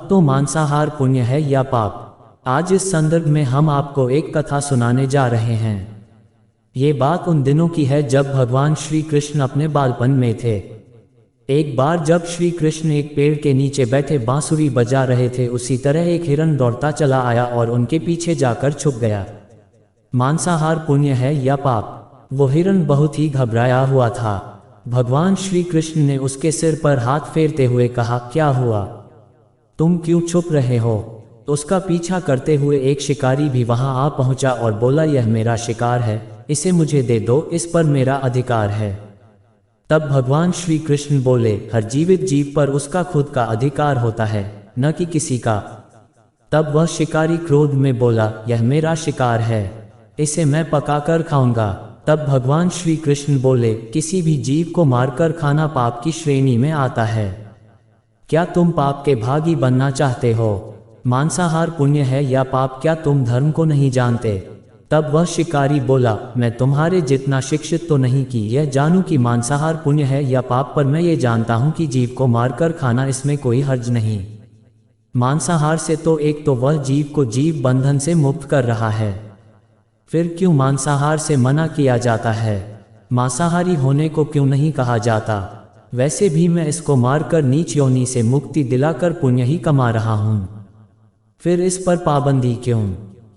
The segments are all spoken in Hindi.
तो मांसाहार पुण्य है या पाप? आज इस संदर्भ में हम आपको एक कथा सुनाने जा रहे हैं। ये बात उन दिनों की है जब भगवान श्री कृष्ण अपने बालपन में थे। एक बार जब श्री कृष्ण एक पेड़ के नीचे बैठे बांसुरी बजा रहे थे, उसी तरह एक हिरण दौड़ता चला आया और उनके पीछे जाकर छुप गया। मांसाहार पुण्य है या पाप? वो हिरण बहुत ही घबराया हुआ था। भगवान श्री कृष्ण ने उसके सिर पर हाथ फेरते हुए कहा, क्या हुआ? तुम क्यों छुप रहे हो? उसका पीछा करते हुए एक शिकारी भी वहां आ पहुंचा और बोला, यह मेरा शिकार है, इसे मुझे दे दो, इस पर मेरा अधिकार है। तब भगवान श्री कृष्ण बोले, हर जीवित जीव पर उसका खुद का अधिकार होता है, न कि किसी का। तब वह शिकारी क्रोध में बोला, यह मेरा शिकार है, इसे मैं पकाकर खाऊंगा। तब भगवान श्री कृष्ण बोले, किसी भी जीव को मारकर खाना पाप की श्रेणी में आता है। क्या तुम पाप के भागी बनना चाहते हो? मांसाहार पुण्य है या पाप? क्या तुम धर्म को नहीं जानते? तब वह शिकारी बोला, मैं तुम्हारे जितना शिक्षित तो नहीं कि यह जानूं कि मांसाहार पुण्य है या पाप, पर मैं ये जानता हूं कि जीव को मारकर खाना, इसमें कोई हर्ज नहीं। मांसाहार से तो एक तो वह जीव को जीव बंधन से मुक्त कर रहा है, फिर क्यों मांसाहार से मना किया जाता है? मांसाहारी होने को क्यों नहीं कहा जाता? वैसे भी मैं इसको मारकर नीच योनि से मुक्ति दिलाकर पुण्य ही कमा रहा हूं, फिर इस पर पाबंदी क्यों?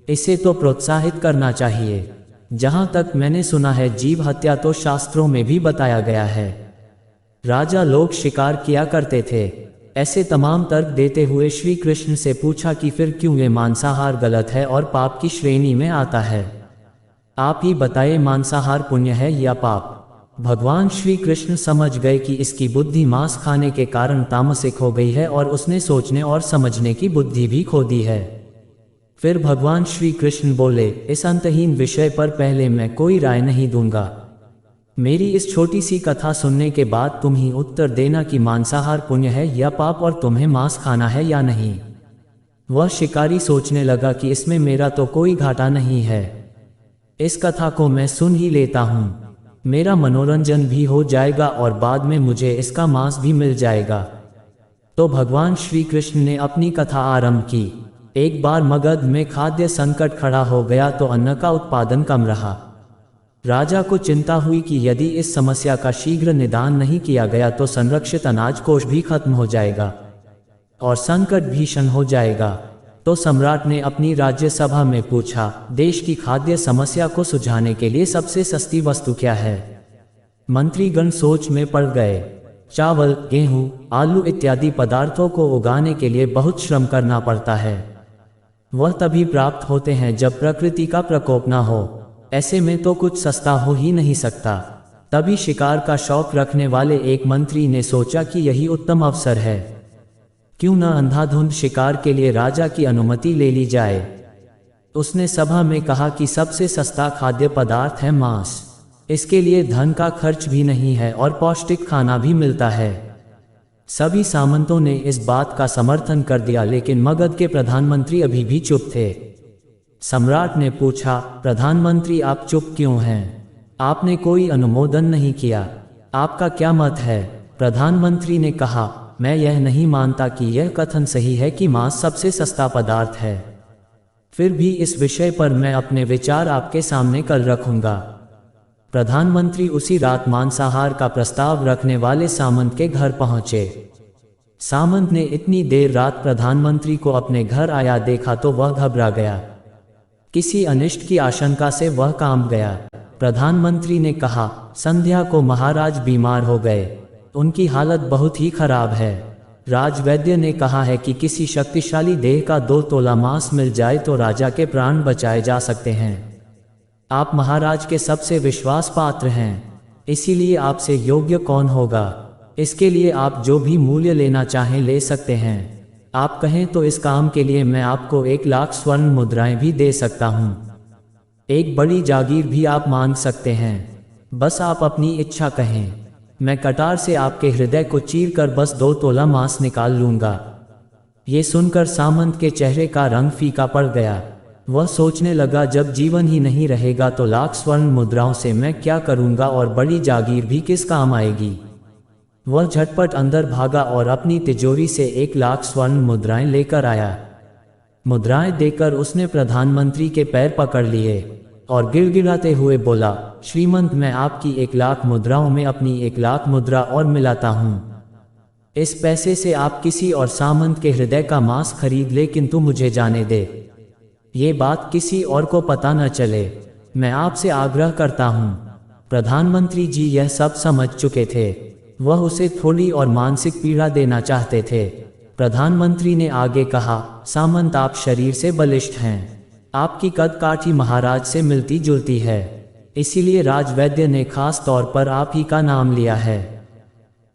इसे तो प्रोत्साहित करना चाहिए। जहां तक मैंने सुना है, जीव हत्या तो शास्त्रों में भी बताया गया है। राजा लोग शिकार किया करते थे। ऐसे तमाम तर्क देते हुए श्री कृष्ण से पूछा कि फिर क्यों ये मांसाहार गलत है और पाप की श्रेणी में आता है? आप ही बताइए, मांसाहार पुण्य है या पाप? भगवान श्री कृष्ण समझ गए कि इसकी बुद्धि मांस खाने के कारण तामसिक हो गई है और उसने सोचने और समझने की बुद्धि भी खो दी है। फिर भगवान श्री कृष्ण बोले, इस अंतहीन विषय पर पहले मैं कोई राय नहीं दूंगा। मेरी इस छोटी सी कथा सुनने के बाद तुम ही उत्तर देना कि मांसाहार पुण्य है या पाप और तुम्हें मांस खाना है या नहीं। वह शिकारी सोचने लगा कि इसमें मेरा तो कोई घाटा नहीं है, इस कथा को मैं सुन ही लेता हूँ, मेरा मनोरंजन भी हो जाएगा और बाद में मुझे इसका मांस भी मिल जाएगा। तो भगवान श्री कृष्ण ने अपनी कथा आरंभ की। एक बार मगध में खाद्य संकट खड़ा हो गया तो अन्न का उत्पादन कम रहा। राजा को चिंता हुई कि यदि इस समस्या का शीघ्र निदान नहीं किया गया तो संरक्षित अनाज कोष भी खत्म हो जाएगा और संकट भीषण हो जाएगा। तो सम्राट ने अपनी राज्यसभा में पूछा, देश की खाद्य समस्या को सुलझाने के लिए सबसे सस्ती वस्तु क्या है? मंत्रीगण सोच में पड़ गए। चावल, गेहूं, आलू इत्यादि पदार्थों को उगाने के लिए बहुत श्रम करना पड़ता है। वह तभी प्राप्त होते हैं जब प्रकृति का प्रकोप ना हो। ऐसे में तो कुछ सस्ता हो ही नहीं सकता। तभी शिकार का शौक रखने वाले एक मंत्री ने सोचा कि यही उत्तम अवसर है, क्यों न अंधाधुंध शिकार के लिए राजा की अनुमति ले ली जाए। उसने सभा में कहा कि सबसे सस्ता खाद्य पदार्थ है मांस। इसके लिए धन का खर्च भी नहीं है और पौष्टिक खाना भी मिलता है। सभी सामंतों ने इस बात का समर्थन कर दिया, लेकिन मगध के प्रधानमंत्री अभी भी चुप थे। सम्राट ने पूछा, प्रधानमंत्री आप चुप क्यों हैं? आपने कोई अनुमोदन नहीं किया, आपका क्या मत है? प्रधानमंत्री ने कहा, मैं यह नहीं मानता कि यह कथन सही है कि मांस सबसे सस्ता पदार्थ है। फिर भी इस विषय पर मैं अपने विचार आपके सामने कल रखूंगा। प्रधानमंत्री उसी रात मांसाहार का प्रस्ताव रखने वाले सामंत के घर पहुंचे। सामंत ने इतनी देर रात प्रधानमंत्री को अपने घर आया देखा तो वह घबरा गया। किसी अनिष्ट की आशंका से वह कांप गया। प्रधानमंत्री ने कहा, संध्या को महाराज बीमार हो गए, उनकी हालत बहुत ही खराब है। राजवैद्य ने कहा है कि किसी शक्तिशाली देह का 2 तोला मांस मिल जाए तो राजा के प्राण बचाए जा सकते हैं। आप महाराज के सबसे विश्वास पात्र हैं, इसीलिए आपसे योग्य कौन होगा? इसके लिए आप जो भी मूल्य लेना चाहें ले सकते हैं। आप कहें तो इस काम के लिए मैं आपको 1 लाख स्वर्ण मुद्राएं भी दे सकता हूं। एक बड़ी जागीर भी आप मांग सकते हैं, बस आप अपनी इच्छा कहें। मैं कटार से आपके हृदय को चीर कर बस 2 तोला मांस निकाल लूंगा। ये सुनकर सामंत के चेहरे का रंग फीका पड़ गया। वह सोचने लगा, जब जीवन ही नहीं रहेगा तो लाख स्वर्ण मुद्राओं से मैं क्या करूंगा और बड़ी जागीर भी किस काम आएगी। वह झटपट अंदर भागा और अपनी तिजोरी से 1,00,000 स्वर्ण मुद्राएं लेकर आया। मुद्राएं देकर उसने प्रधानमंत्री के पैर पकड़ लिए और गिड़गिड़ाते हुए बोला, श्रीमंत, मैं आपकी 1,00,000 मुद्राओं में अपनी 1,00,000 मुद्रा और मिलाता हूँ। इस पैसे से आप किसी और सामंत के हृदय का मांस खरीद ले, किंतु मुझे जाने दे। ये बात किसी और को पता न चले। मैं आपसे आग्रह करता हूँ। प्रधानमंत्री जी यह सब समझ चुके थे। वह उसे थोड़ी और मानसिक पीड़ा देना चाहते थे। प्रधानमंत्री ने आगे कहा, सामंत, आप शरीर से बलिष्ठ हैं। आपकी कद काठी महाराज से मिलती जुलती है, इसीलिए राजवैद्य ने खास तौर पर आप ही का नाम लिया है।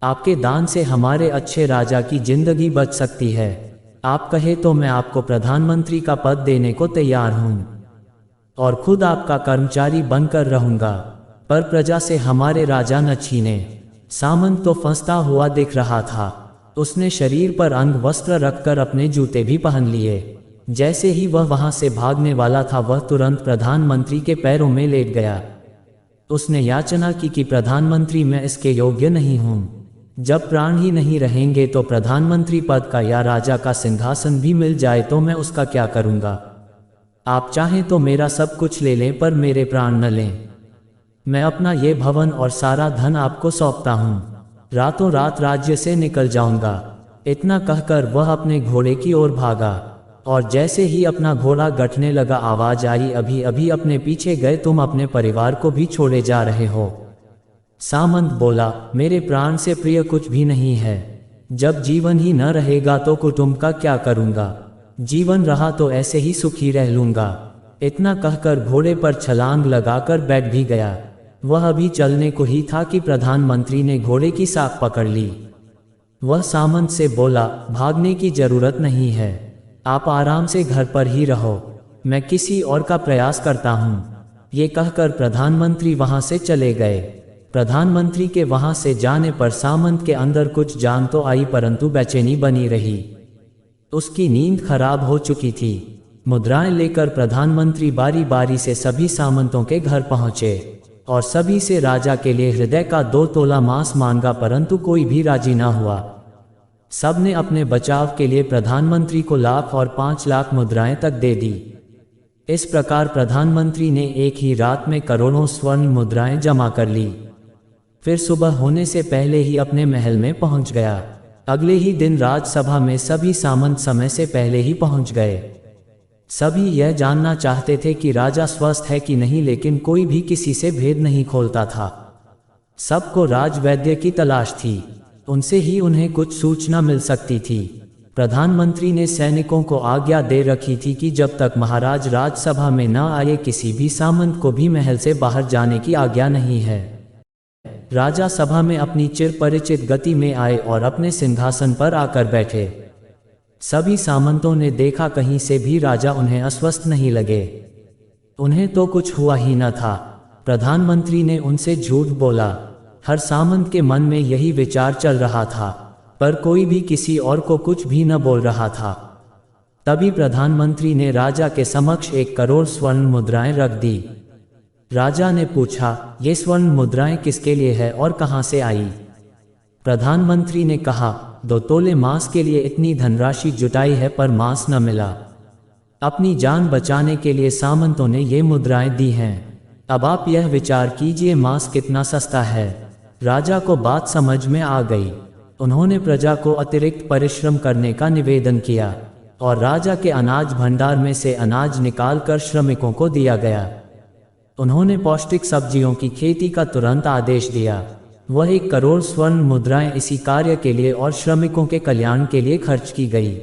आपके दान से हमारे अच्छे राजा की जिंदगी बच सकती है। आप कहे तो मैं आपको प्रधानमंत्री का पद देने को तैयार हूँ और खुद आपका कर्मचारी बनकर रहूंगा, पर प्रजा से हमारे राजा न छीने। सामंत तो फंसता हुआ दिख रहा था। उसने शरीर पर अंग वस्त्र रखकर अपने जूते भी पहन लिए। जैसे ही वह वहां से भागने वाला था, वह तुरंत प्रधानमंत्री के पैरों में लेट गया। उसने याचना की कि प्रधानमंत्री, मैं इसके योग्य नहीं हूँ। जब प्राण ही नहीं रहेंगे तो प्रधानमंत्री पद का या राजा का सिंहासन भी मिल जाए तो मैं उसका क्या करूँगा। आप चाहें तो मेरा सब कुछ ले लें, पर मेरे प्राण न लें। मैं अपना ये भवन और सारा धन आपको सौंपता हूँ। रातों रात राज्य से निकल जाऊंगा। इतना कहकर वह अपने घोड़े की ओर भागा और जैसे ही अपना घोड़ा गठने लगा, आवाज आई, अभी अभी अपने पीछे गए तुम अपने परिवार को भी छोड़े जा रहे हो। सामंत बोला, मेरे प्राण से प्रिय कुछ भी नहीं है। जब जीवन ही न रहेगा तो कुटुंब का क्या करूँगा। जीवन रहा तो ऐसे ही सुखी रह लूँगा। इतना कहकर घोड़े पर छलांग लगाकर बैठ भी गया। वह अभी चलने को ही था कि प्रधानमंत्री ने घोड़े की साख पकड़ ली। वह सामंत से बोला, भागने की जरूरत नहीं है, आप आराम से घर पर ही रहो, मैं किसी और का प्रयास करता हूँ। ये कहकर प्रधानमंत्री वहां से चले गए। प्रधानमंत्री के वहां से जाने पर सामंत के अंदर कुछ जान तो आई, परंतु बेचैनी बनी रही। उसकी नींद खराब हो चुकी थी। मुद्राएं लेकर प्रधानमंत्री बारी बारी से सभी सामंतों के घर पहुंचे और सभी से राजा के लिए हृदय का 2 तोला मांस मांगा, परंतु कोई भी राजी ना हुआ। सबने अपने बचाव के लिए प्रधानमंत्री को 1,00,000 और 5,00,000 मुद्राएं तक दे दी। इस प्रकार प्रधानमंत्री ने एक ही रात में करोड़ों स्वर्ण मुद्राएं जमा कर ली। फिर सुबह होने से पहले ही अपने महल में पहुंच गया। अगले ही दिन राजसभा में सभी सामंत समय से पहले ही पहुंच गए। सभी यह जानना चाहते थे कि राजा स्वस्थ है कि नहीं, लेकिन कोई भी किसी से भेद नहीं खोलता था। सबको राजवैद्य की तलाश थी, उनसे ही उन्हें कुछ सूचना मिल सकती थी। प्रधानमंत्री ने सैनिकों को आज्ञा दे रखी थी कि जब तक महाराज राजसभा में न आए, किसी भी सामंत को भी महल से बाहर जाने की आज्ञा नहीं है। राजा सभा में अपनी चिर परिचित गति में आए और अपने सिंहासन पर आकर बैठे। सभी सामंतों ने देखा, कहीं से भी राजा उन्हें अस्वस्थ नहीं लगे। उन्हें तो कुछ हुआ ही न था। प्रधानमंत्री ने उनसे झूठ बोला। हर सामंत के मन में यही विचार चल रहा था, पर कोई भी किसी और को कुछ भी न बोल रहा था। तभी प्रधानमंत्री ने राजा के समक्ष 1 करोड़ स्वर्ण मुद्राएं रख दी। राजा ने पूछा, ये स्वर्ण मुद्राएं किसके लिए है और कहाँ से आई? प्रधानमंत्री ने कहा, 2 तोले मांस के लिए इतनी धनराशि जुटाई है, पर मांस न मिला। अपनी जान बचाने के लिए सामंतों ने ये मुद्राएं दी हैं। अब आप यह विचार कीजिए, मांस कितना सस्ता है। राजा को बात समझ में आ गई। उन्होंने प्रजा को अतिरिक्त परिश्रम करने का निवेदन किया और राजा के अनाज भंडार में से अनाज निकालकर श्रमिकों को दिया गया। उन्होंने पौष्टिक सब्जियों की खेती का तुरंत आदेश दिया। वह 1 करोड़ स्वर्ण मुद्राएं इसी कार्य के लिए और श्रमिकों के कल्याण के लिए खर्च की गई।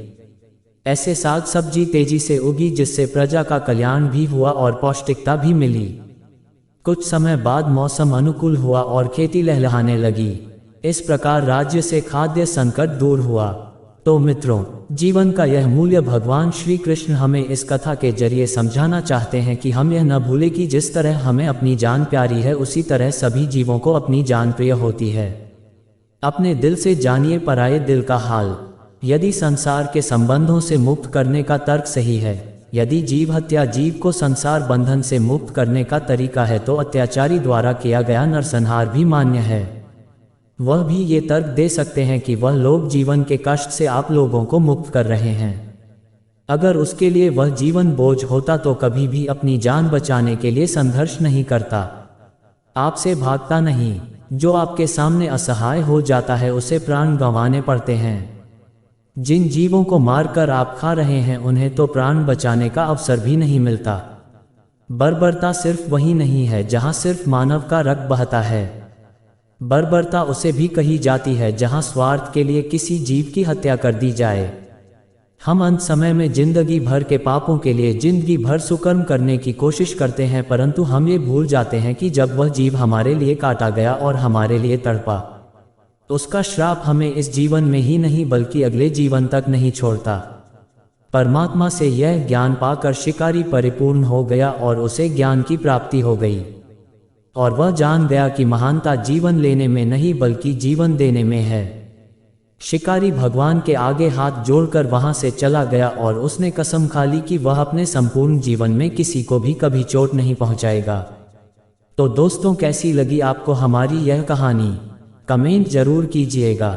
ऐसे साग सब्जी तेजी से उगी, जिससे प्रजा का कल्याण भी हुआ और पौष्टिकता भी मिली। कुछ समय बाद मौसम अनुकूल हुआ और खेती लहलहाने लगी। इस प्रकार राज्य से खाद्य संकट दूर हुआ। तो मित्रों, जीवन का यह मूल्य भगवान श्री कृष्ण हमें इस कथा के जरिए समझाना चाहते हैं कि हम यह न भूलें कि जिस तरह हमें अपनी जान प्यारी है, उसी तरह सभी जीवों को अपनी जान प्रिय होती है। अपने दिल से जानिए पराये दिल का हाल। यदि संसार के संबंधों से मुक्त करने का तर्क सही है, यदि जीव हत्या जीव को संसार बंधन से मुक्त करने का तरीका है, तो अत्याचारी द्वारा किया गया नरसंहार भी मान्य है। वह भी ये तर्क दे सकते हैं कि वह लोग जीवन के कष्ट से आप लोगों को मुक्त कर रहे हैं। अगर उसके लिए वह जीवन बोझ होता तो कभी भी अपनी जान बचाने के लिए संघर्ष नहीं करता, आपसे भागता नहीं। जो आपके सामने असहाय हो जाता है उसे प्राण गंवाने पड़ते हैं। जिन जीवों को मारकर आप खा रहे हैं उन्हें तो प्राण बचाने का अवसर भी नहीं मिलता। बर्बरता सिर्फ वही नहीं है जहां सिर्फ मानव का रक्त बहता है। बर्बरता उसे भी कही जाती है जहां स्वार्थ के लिए किसी जीव की हत्या कर दी जाए। हम अंत समय में जिंदगी भर के पापों के लिए जिंदगी भर सुकर्म करने की कोशिश करते हैं, परंतु हम ये भूल जाते हैं कि जब वह जीव हमारे लिए काटा गया और हमारे लिए तड़पा, तो उसका श्राप हमें इस जीवन में ही नहीं बल्कि अगले जीवन तक नहीं छोड़ता। परमात्मा से यह ज्ञान पाकर शिकारी परिपूर्ण हो गया और उसे ज्ञान की प्राप्ति हो गई, और वह जान गया कि महानता जीवन लेने में नहीं बल्कि जीवन देने में है। शिकारी भगवान के आगे हाथ जोड़कर वहां से चला गया और उसने कसम खा ली कि वह अपने संपूर्ण जीवन में किसी को भी कभी चोट नहीं पहुंचाएगा। तो दोस्तों, कैसी लगी आपको हमारी यह कहानी? कमेंट जरूर कीजिएगा।